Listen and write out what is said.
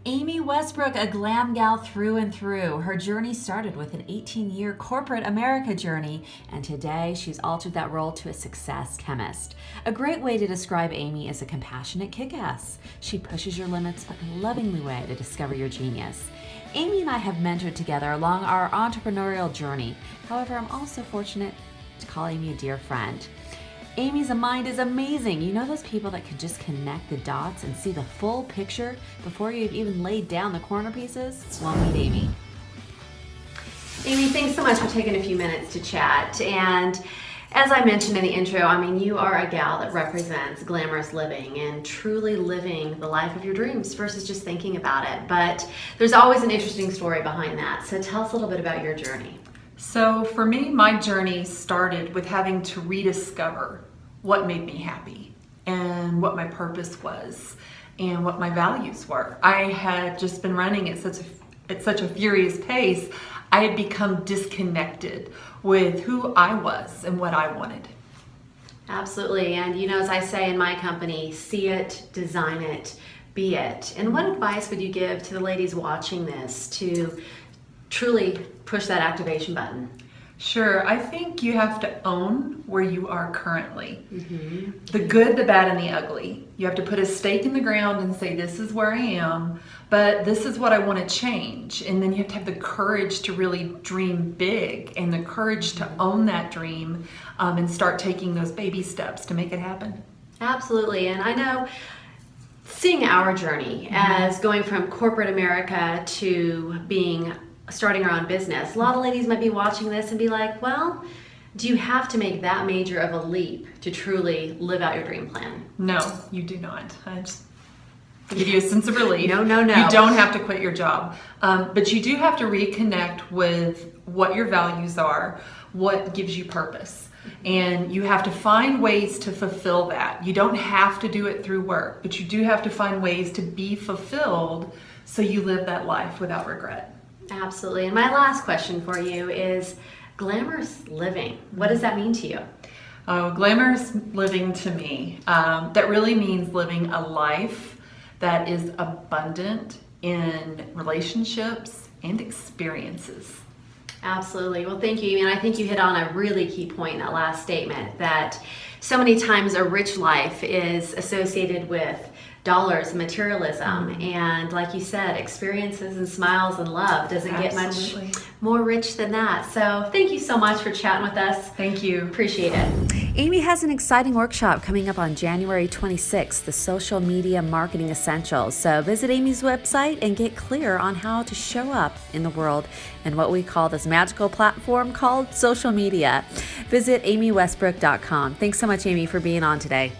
Amy Westbrook, a glam gal through and through. Her journey started with an 18-year corporate America journey, and today she's altered that role to a success chemist. A great way to describe Amy is a compassionate kick-ass. She pushes your limits, but in a loving way to discover your genius. Amy and I have mentored together along our entrepreneurial journey. However, I'm also fortunate to call Amy a dear friend. Amy's mind is amazing. You know those people that can just connect the dots and see the full picture before you've even laid down the corner pieces? Well, meet Amy. Amy, thanks so much for taking a few minutes to chat. And as I mentioned in the intro, I mean, you are a gal that represents glamorous living and truly living the life of your dreams versus just thinking about it. But there's always an interesting story behind that. So tell us a little bit about your journey. So for me, my journey started with having to rediscover what made me happy and what my purpose was and what my values were. I had just been running at such a furious pace. I had become disconnected with who I was and what I wanted. Absolutely. And you know, as I say in my company, see it, design it, be it. And what advice would you give to the ladies watching this to truly push that activation button? Sure, I think you have to own where you are currently. The good, the bad, and the ugly. You have to put a stake in the ground and say, this is where I am, but this is what I want to change. And then you have to have the courage to really dream big and the courage to own that dream and start taking those baby steps to make it happen. Absolutely. And I know seeing our journey as going from corporate America to starting our own business, a lot of ladies might be watching this and be like, well, do you have to make that major of a leap to truly live out your dream plan? No, you do not. I just give you a sense of relief. No. You don't have to quit your job. But you do have to reconnect with what your values are, what gives you purpose. And you have to find ways to fulfill that. You don't have to do it through work, but you do have to find ways to be fulfilled so you live that life without regret. Absolutely. And my last question for you is glamorous living. What does that mean to you? Glamorous living to me, that really means living a life that is abundant in relationships and experiences. Absolutely. Well, thank you, Amy. And I think you hit on a really key point in that last statement, that so many times a rich life is associated with dollars and materialism, and like you said, experiences and smiles and love doesn't Absolutely. get much more rich than that. So thank you so much for chatting with us. Thank you. Appreciate it. Amy has an exciting workshop coming up on January 26th, the Social Media Marketing Essentials. So visit Amy's website and get clear on how to show up in the world in what we call this magical platform called social media. Visit amywestbrook.com. Thanks so much, Amy, for being on today.